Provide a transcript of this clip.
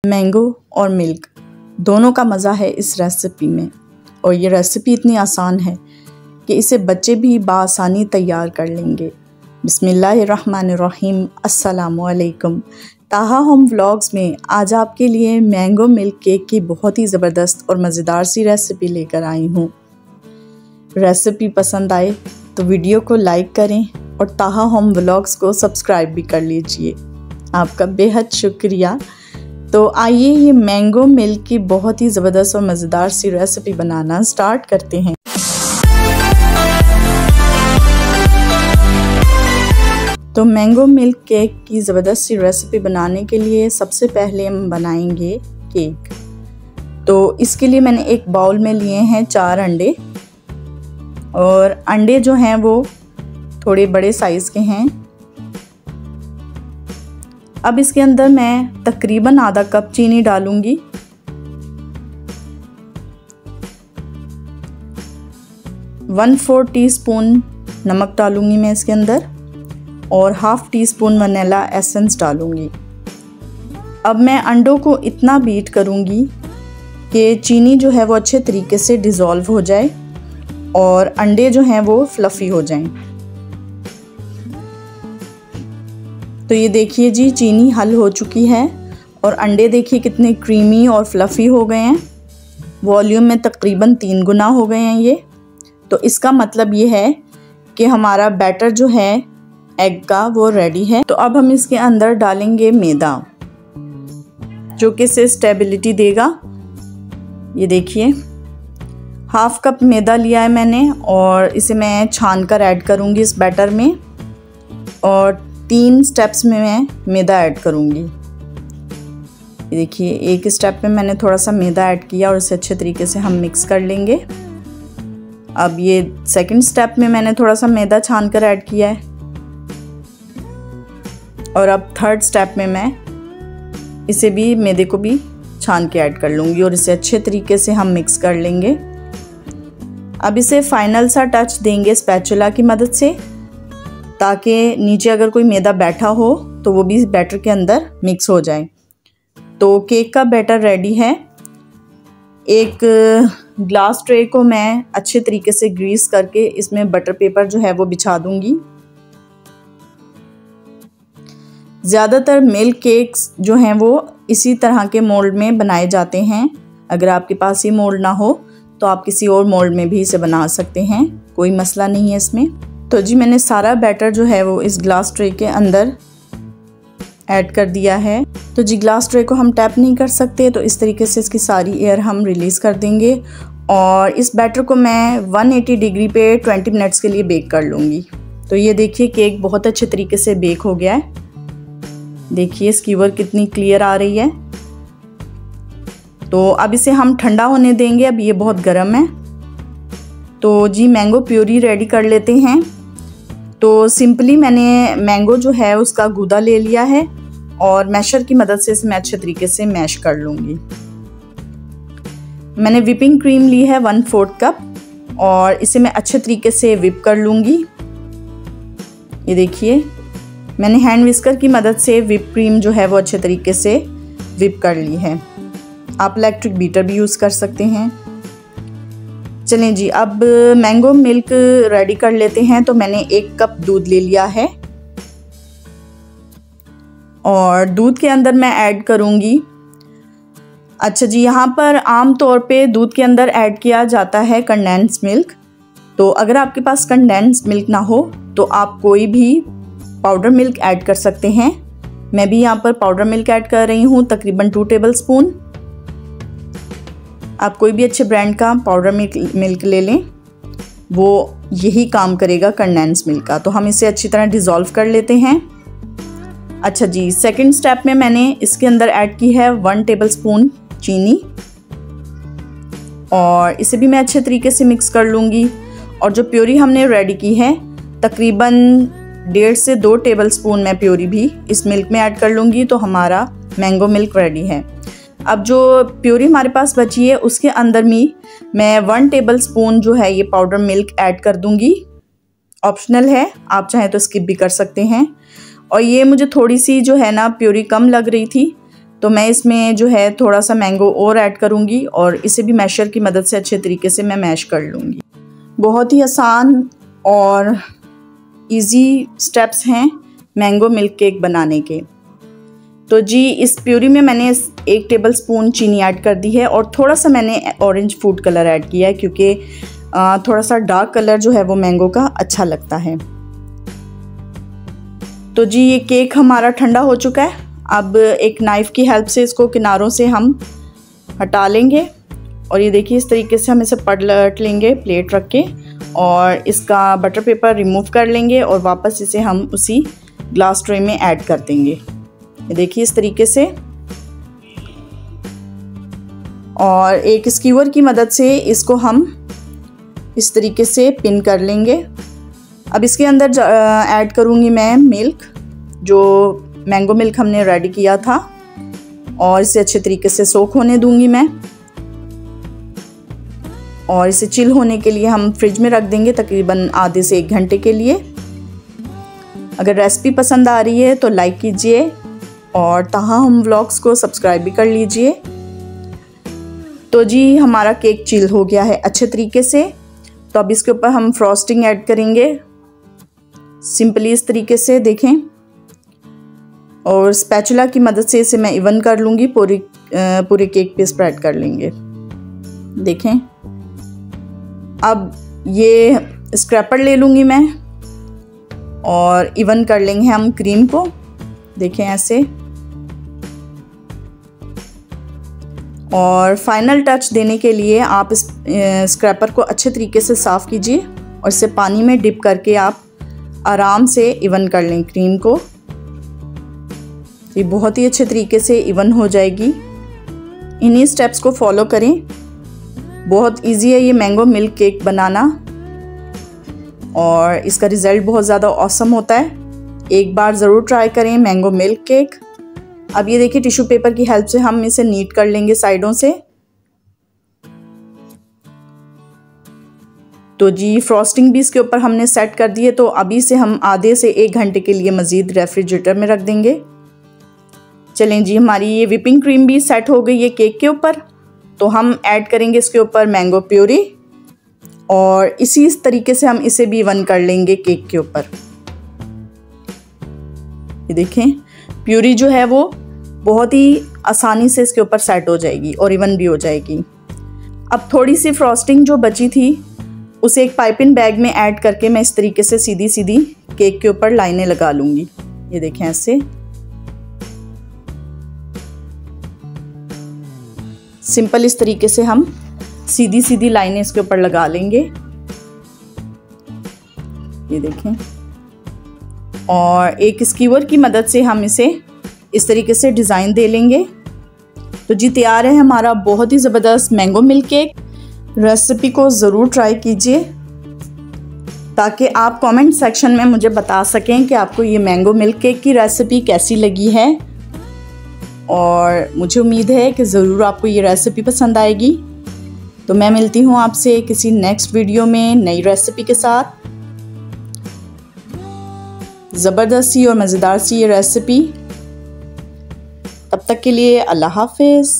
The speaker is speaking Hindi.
मैंगो और मिल्क दोनों का मज़ा है इस रेसिपी में। और ये रेसिपी इतनी आसान है कि इसे बच्चे भी बआसानी तैयार कर लेंगे। बिस्मिल्लाहिर्रहमानिर्रहीम, अस्सलामुअलैकुम। ताहा होम व्लॉग्स में आज आपके लिए मैंगो मिल्क केक की बहुत ही ज़बरदस्त और मज़ेदार सी रेसिपी लेकर आई हूँ। रेसिपी पसंद आए तो वीडियो को लाइक करें और ताहा होम व्लॉग्स को सब्सक्राइब भी कर लीजिए। आपका बेहद शुक्रिया। तो आइए ये मैंगो मिल्क की बहुत ही ज़बरदस्त और मज़ेदार सी रेसिपी बनाना स्टार्ट करते हैं। तो मैंगो मिल्क केक की ज़बरदस्त सी रेसिपी बनाने के लिए सबसे पहले हम बनाएंगे केक। तो इसके लिए मैंने एक बाउल में लिए हैं 4 अंडे, और अंडे जो हैं वो थोड़े बड़े साइज़ के हैं। अब इसके अंदर मैं तकरीबन आधा कप चीनी डालूंगी। वन 4 टीस्पून नमक डालूंगी मैं इसके अंदर, और half tea spoon vanilla essence डालूंगी। अब मैं अंडों को इतना बीट करूंगी कि चीनी जो है वो अच्छे तरीके से डिज़ोल्व हो जाए और अंडे जो हैं वो फ्लफ़ी हो जाएं। तो ये देखिए जी, चीनी हल हो चुकी है और अंडे देखिए कितने क्रीमी और फ्लफ़ी हो गए हैं। वॉल्यूम में तकरीबन 3 गुना हो गए हैं ये। तो इसका मतलब ये है कि हमारा बैटर जो है एग का वो रेडी है। तो अब हम इसके अंदर डालेंगे मैदा, जो कि इसे स्टेबिलिटी देगा। ये देखिए, हाफ कप मैदा लिया है मैंने और इसे मैं छान कर ऐड करूँगी इस बैटर में, और 3 स्टेप्स में मैं मैदा ऐड करूँगी। ये देखिए, एक स्टेप में मैंने थोड़ा सा मैदा ऐड किया और इसे अच्छे तरीके से हम मिक्स कर लेंगे। अब ये सेकंड स्टेप में मैंने थोड़ा सा मैदा छान कर ऐड किया है, और अब थर्ड स्टेप में मैं इसे भी मैदे को भी छान के ऐड कर लूँगी और इसे अच्छे तरीके से हम मिक्स कर लेंगे। अब इसे फाइनल सा टच देंगे स्पैचुला की मदद से, ताकि नीचे अगर कोई मैदा बैठा हो तो वो भी बैटर के अंदर मिक्स हो जाए। तो केक का बैटर रेडी है। एक ग्लास ट्रे को मैं अच्छे तरीके से ग्रीस करके इसमें बटर पेपर जो है वो बिछा दूंगी। ज़्यादातर मिल्क केक्स जो हैं वो इसी तरह के मोल्ड में बनाए जाते हैं। अगर आपके पास ये मोल्ड ना हो तो आप किसी और मोल्ड में भी इसे बना सकते हैं, कोई मसला नहीं है इसमें। तो जी, मैंने सारा बैटर जो है वो इस ग्लास ट्रे के अंदर ऐड कर दिया है। तो जी, ग्लास ट्रे को हम टैप नहीं कर सकते, तो इस तरीके से इसकी सारी एयर हम रिलीज़ कर देंगे। और इस बैटर को मैं 180 डिग्री पे 20 मिनट्स के लिए बेक कर लूँगी। तो ये देखिए, केक बहुत अच्छे तरीके से बेक हो गया है। देखिए स्कीवर कितनी क्लियर आ रही है। तो अब इसे हम ठंडा होने देंगे, अब ये बहुत गर्म है। तो जी, मैंगो प्यूरी रेडी कर लेते हैं। तो सिंपली मैंने मैंगो जो है उसका गूदा ले लिया है और मैशर की मदद से इसे मैं अच्छे तरीके से मैश कर लूँगी। मैंने विपिंग क्रीम ली है 1/4 कप, और इसे मैं अच्छे तरीके से विप कर लूँगी। ये देखिए, मैंने हैंड विस्कर की मदद से विप क्रीम जो है वो अच्छे तरीके से विप कर ली है। आप इलेक्ट्रिक बीटर भी यूज़ कर सकते हैं। चलें जी, अब मैंगो मिल्क रेडी कर लेते हैं। तो मैंने 1 कप दूध ले लिया है, और दूध के अंदर मैं ऐड करूँगी, अच्छा जी, यहाँ पर आम तौर पे दूध के अंदर ऐड किया जाता है कंडेंस मिल्क। तो अगर आपके पास कंडेंस मिल्क ना हो तो आप कोई भी पाउडर मिल्क ऐड कर सकते हैं। मैं भी यहाँ पर पाउडर मिल्क ऐड कर रही हूँ, तकरीबन 2 टेबलस्पून। आप कोई भी अच्छे ब्रांड का पाउडर मिल्क ले लें, वो यही काम करेगा कंडेंस मिल्क का। तो हम इसे अच्छी तरह डिज़ोल्व कर लेते हैं। अच्छा जी, सेकंड स्टेप में मैंने इसके अंदर ऐड की है 1 टेबलस्पून चीनी, और इसे भी मैं अच्छे तरीके से मिक्स कर लूँगी। और जो प्योरी हमने रेडी की है, तकरीबन 1.5 से 2 टेबलस्पून मैं प्योरी भी इस मिल्क में ऐड कर लूँगी। तो हमारा मैंगो मिल्क रेडी है। अब जो प्योरी हमारे पास बची है उसके अंदर भी मैं 1 टेबलस्पून जो है ये पाउडर मिल्क ऐड कर दूँगी। ऑप्शनल है, आप चाहें तो स्किप भी कर सकते हैं। और ये मुझे थोड़ी सी जो है ना प्योरी कम लग रही थी, तो मैं इसमें जो है थोड़ा सा मैंगो और ऐड करूँगी और इसे भी मैशर की मदद से अच्छे तरीके से मैं मैश कर लूँगी। बहुत ही आसान और इजी स्टेप्स हैं मैंगो मिल्क केक बनाने के। तो जी इस प्यूरी में मैंने 1 टेबलस्पून चीनी ऐड कर दी है और थोड़ा सा मैंने ऑरेंज फूड कलर ऐड किया है, क्योंकि थोड़ा सा डार्क कलर जो है वो मैंगो का अच्छा लगता है। तो जी ये केक हमारा ठंडा हो चुका है। अब एक नाइफ़ की हेल्प से इसको किनारों से हम हटा लेंगे और ये देखिए इस तरीके से हम इसे पलट लेंगे प्लेट रख के और इसका बटर पेपर रिमूव कर लेंगे और वापस इसे हम उसी ग्लास ट्रे में ऐड कर देंगे। ये देखिए इस तरीके से, और एक स्कीवर की मदद से इसको हम इस तरीके से पिन कर लेंगे। अब इसके अंदर ऐड करूँगी मैं मिल्क, जो मैंगो मिल्क हमने रेडी किया था, और इसे अच्छे तरीके से सोक होने दूंगी मैं और इसे चिल होने के लिए हम फ्रिज में रख देंगे तकरीबन आधे से 1 घंटे के लिए। अगर रेसिपी पसंद आ रही है तो लाइक कीजिए और ताहम व्लॉग्स को सब्सक्राइब भी कर लीजिए। तो जी हमारा केक चिल हो गया है अच्छे तरीके से। तो अब इसके ऊपर हम फ्रॉस्टिंग ऐड करेंगे सिंपली इस तरीके से, देखें, और स्पैचुला की मदद से इसे मैं इवन कर लूँगी, पूरे केक पे स्प्रेड कर लेंगे। देखें, अब ये स्क्रैपर ले लूँगी मैं और इवन कर लेंगे हम क्रीम को, देखें ऐसे। और फाइनल टच देने के लिए आप इस स्क्रैपर को अच्छे तरीके से साफ़ कीजिए और इसे पानी में डिप करके आप आराम से इवन कर लें क्रीम को। ये बहुत ही अच्छे तरीके से इवन हो जाएगी। इन्हीं स्टेप्स को फॉलो करें। बहुत इजी है ये मैंगो मिल्क केक बनाना और इसका रिज़ल्ट बहुत ज़्यादा ऑसम होता है। एक बार ज़रूर ट्राई करें मैंगो मिल्क केक। अब ये देखिए टिश्यू पेपर की हेल्प से हम इसे नीट कर लेंगे साइडों से। तो जी फ्रॉस्टिंग भी इसके ऊपर हमने सेट कर दी है, तो अभी से हम आधे से 1 घंटे के लिए मज़ीद रेफ्रिजरेटर में रख देंगे। चलें जी, हमारी ये व्हिपिंग क्रीम भी सेट हो गई है केक के ऊपर। तो हम ऐड करेंगे इसके ऊपर मैंगो प्यूरी और इसी तरीके से हम इसे भी इवन कर लेंगे केक के ऊपर। ये देखें प्यूरी जो है वो बहुत ही आसानी से इसके ऊपर सेट हो जाएगी और इवन भी हो जाएगी। अब थोड़ी सी फ्रॉस्टिंग जो बची थी उसे एक पाइपिंग बैग में ऐड करके मैं इस तरीके से सीधी सीधी केक के ऊपर लाइनें लगा लूँगी। ये देखें ऐसे सिंपल इस तरीके से हम सीधी सीधी लाइनें इसके ऊपर लगा लेंगे। ये देखें, और एक स्कीवर की मदद से हम इसे इस तरीके से डिज़ाइन दे लेंगे। तो जी तैयार है हमारा बहुत ही ज़बरदस्त मैंगो मिल्क केक। रेसिपी को ज़रूर ट्राई कीजिए ताकि आप कमेंट सेक्शन में मुझे बता सकें कि आपको ये मैंगो मिल्क केक की रेसिपी कैसी लगी है, और मुझे उम्मीद है कि ज़रूर आपको ये रेसिपी पसंद आएगी। तो मैं मिलती हूँ आपसे किसी नेक्स्ट वीडियो में नई रेसिपी के साथ। ज़बरदस्त सी और मज़ेदार सी ये रेसिपी। तब तक के लिए अल्लाह हाफ़िज़।